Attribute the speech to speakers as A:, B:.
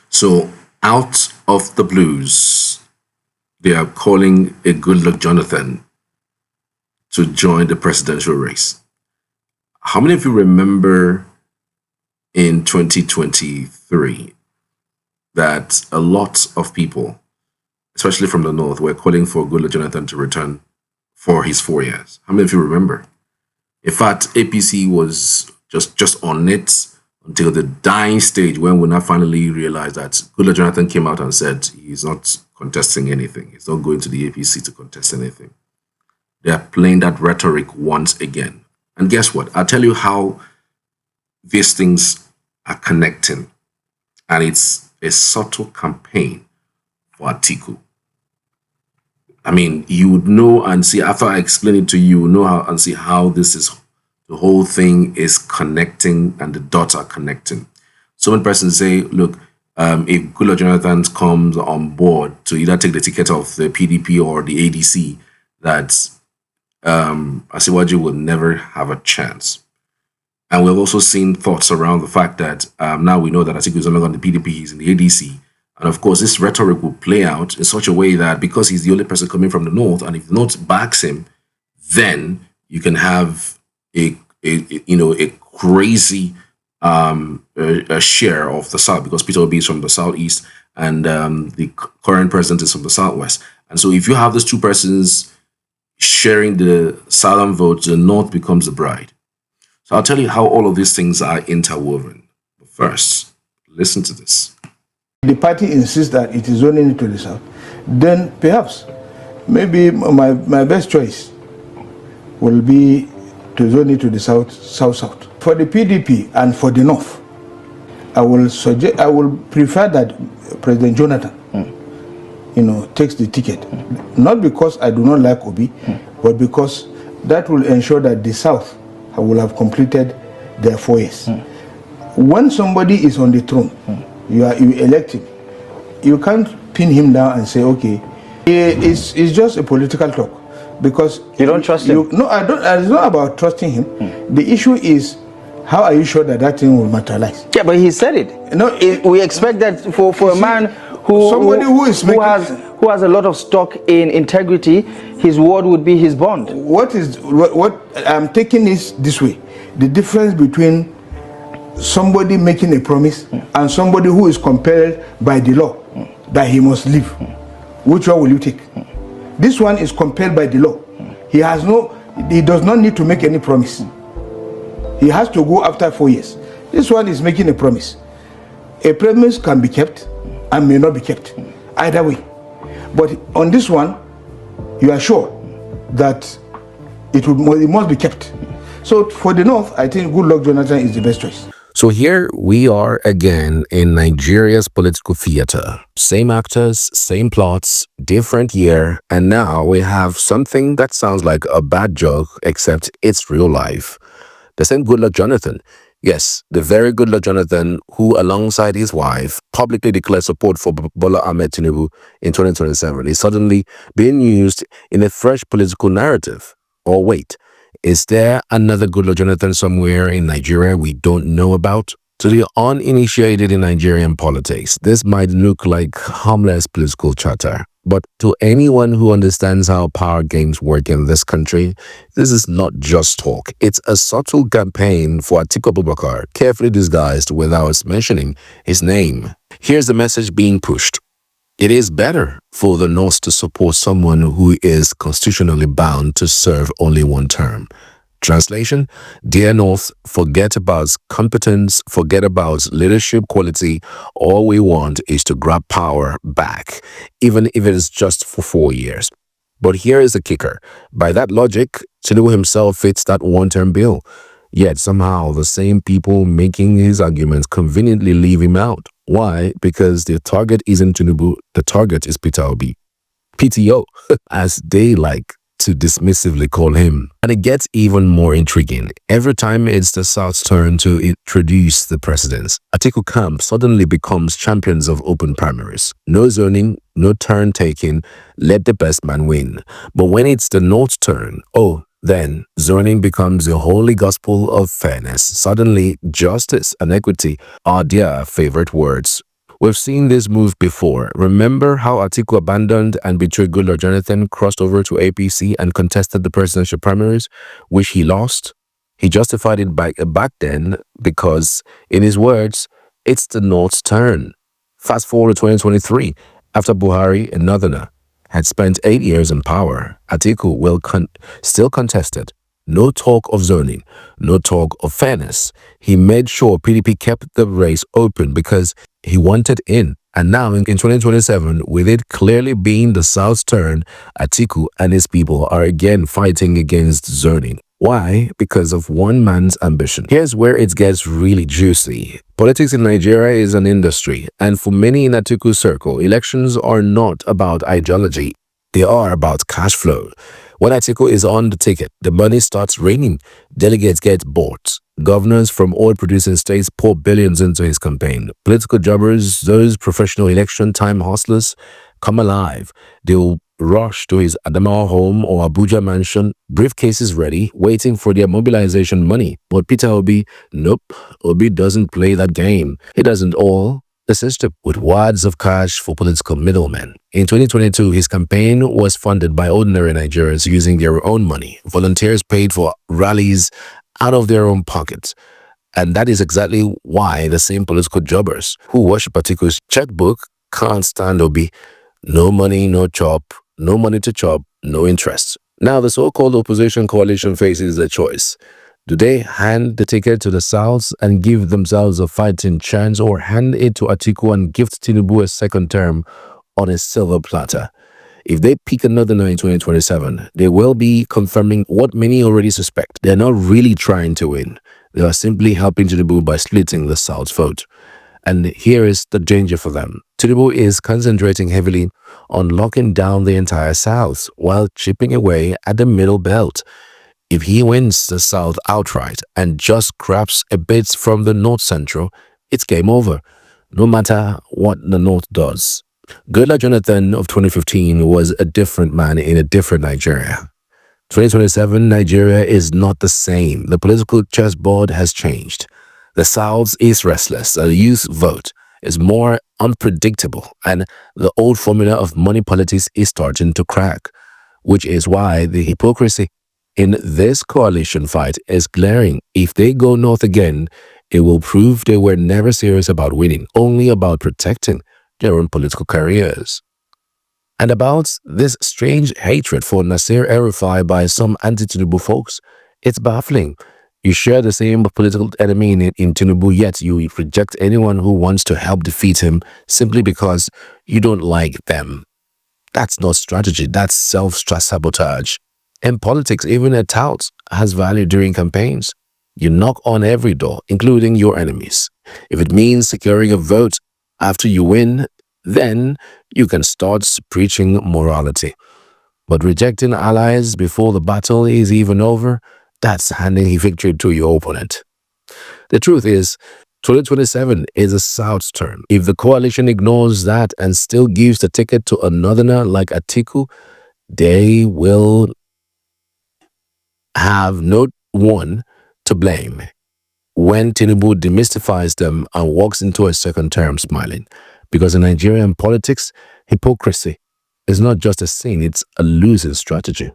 A: So, out of the blues, they are calling a Goodluck Jonathan to join the presidential race. How many of you remember in 2023 that a lot of people, especially from the north, were calling for Goodluck Jonathan to return for his 4 years? How many of you remember? In fact, APC was just on it until the dying stage when we now finally realized that Goodluck Jonathan came out and said he's not contesting anything. He's not going to the APC to contest anything. They are playing that rhetoric once again. And guess what? I'll tell you how these things are connecting. And it's a subtle campaign for Atiku. I mean, you would know and see, after I explain it to you, you know how and see how this is, the whole thing is connecting and the dots are connecting. So when persons say, look, if Goodluck Jonathan comes on board to either take the ticket of the PDP or the ADC, that Asiwaju will never have a chance. And we've also seen thoughts around the fact that now we know that Atiku is no longer on the PDP, he's in the ADC. And of course, this rhetoric will play out in such a way that because he's the only person coming from the north, and if the north backs him, then you can have a crazy a share of the south, because Peter Obi is from the southeast and the current president is from the southwest. And so if you have those two persons sharing the southern vote, the north becomes the bride. So I'll tell you how all of these things are interwoven. But first, listen to this.
B: The party insists that it is only to the south, then perhaps, maybe my best choice will be to zone it to the south. For the PDP and for the north, I will prefer that President Jonathan, takes the ticket. Not because I do not like Obi, but because that will ensure that the south will have completed their 4 years. When somebody is on the throne, you elect him. You can't pin him down and say, okay, it's just a political talk, because
C: you don't trust him.
B: No, I don't. It's not about trusting him. The issue is, how are you sure that thing will materialize?
C: Yeah, but he said it.
B: No,
C: we expect that for a man who has a lot of stock in integrity, his word would be his bond.
B: What I'm taking is this way: the difference between somebody making a promise and somebody who is compelled by the law that he must leave. Which one will you take? This one is compelled by the law. He does not need to make any promise. He has to go after 4 years. This one is making a promise. A promise can be kept and may not be kept. Either way. But on this one, you are sure that it must be kept. So for the north, I think Goodluck Jonathan is the best choice.
D: So here we are again in Nigeria's political theater. Same actors, same plots, different year, and now we have something that sounds like a bad joke, except it's real life. The same Goodluck Jonathan, yes, the very Goodluck Jonathan who, alongside his wife, publicly declared support for Bola Ahmed Tinubu in 2027, is suddenly being used in a fresh political narrative. Or wait, is there another Goodluck Jonathan somewhere in Nigeria we don't know about? To the uninitiated in Nigerian politics, this might look like harmless political chatter. But to anyone who understands how power games work in this country, this is not just talk. It's a subtle campaign for Atiku Abubakar, carefully disguised without mentioning his name. Here's the message being pushed. It is better for the North to support someone who is constitutionally bound to serve only one term. Translation, dear North, forget about competence, forget about leadership quality. All we want is to grab power back, even if it is just for 4 years. But here is the kicker. By that logic, Tinubu himself fits that one-term bill. Yet somehow the same people making his arguments conveniently leave him out. Why? Because the target isn't Tinubu, the target is Peter Obi. PTO, as they like to dismissively call him. And it gets even more intriguing. Every time it's the South's turn to introduce the presidents, Atiku camp suddenly becomes champions of open primaries. No zoning, no turn taking, let the best man win. But when it's the North's turn, then zoning becomes the holy gospel of fairness. Suddenly, justice and equity are their favorite words. We've seen this move before. Remember how Atiku abandoned and betrayed Goodluck Jonathan, crossed over to APC and contested the presidential primaries, which he lost? He justified it back then because, in his words, it's the North's turn. Fast forward to 2023, after Buhari, a northerner, had spent 8 years in power, Atiku will still contested. No talk of zoning, no talk of fairness. He made sure PDP kept the race open because he wanted in. And now in 2027, with it clearly being the South's turn, Atiku and his people are again fighting against zoning. Why? Because of one man's ambition. Here's where it gets really juicy. Politics in Nigeria is an industry, and for many in Atiku's circle, elections are not about ideology. They are about cash flow. When Atiku is on the ticket, the money starts raining. Delegates get bought. Governors from oil-producing states pour billions into his campaign. Political jobbers, those professional election time hustlers, come alive. They'll rush to his Adamawa home or Abuja mansion, briefcases ready, waiting for their mobilization money. But Peter Obi, nope, Obi doesn't play that game. He doesn't all the system with wads of cash for political middlemen. In 2022, his campaign was funded by ordinary Nigerians using their own money. Volunteers paid for rallies out of their own pockets. And that is exactly why the same political jobbers who worship Atiku's checkbook can't stand Obi. No money, no chop, no money to chop, no interest. Now the so-called opposition coalition faces a choice. Do they hand the ticket to the Souths and give themselves a fighting chance, or hand it to Atiku and gift Tinubu a second term on a silver platter? If they pick another in 2027, they will be confirming what many already suspect. They're not really trying to win. They are simply helping Tinubu by splitting the South's vote. And here is the danger for them. Tinubu is concentrating heavily on locking down the entire South while chipping away at the middle belt. If he wins the South outright and just grabs a bit from the North Central, it's game over, no matter what the North does. Goodluck Jonathan of 2015 was a different man in a different Nigeria. 2027 Nigeria is not the same. The political chessboard has changed. The South is restless. The youth vote is more unpredictable, and the old formula of money politics is starting to crack, which is why the hypocrisy in this coalition fight is glaring. If they go north again, it will prove they were never serious about winning, only about protecting their own political careers. And about this strange hatred for Nasir El-Rufai by some anti-Tinubu folks, it's baffling. You share the same political enemy in Tinubu, yet you reject anyone who wants to help defeat him simply because you don't like them. That's not strategy, that's self-sabotage. In politics, even a tout has value during campaigns. You knock on every door, including your enemies. If it means securing a vote after you win, then you can start preaching morality. But rejecting allies before the battle is even over, that's handing victory to your opponent. The truth is, 2027 is a South's turn. If the coalition ignores that and still gives the ticket to a northerner like Atiku, they will have no one to blame when Tinubu demystifies them and walks into a second term smiling. Because in Nigerian politics, hypocrisy is not just a sin, it's a losing strategy.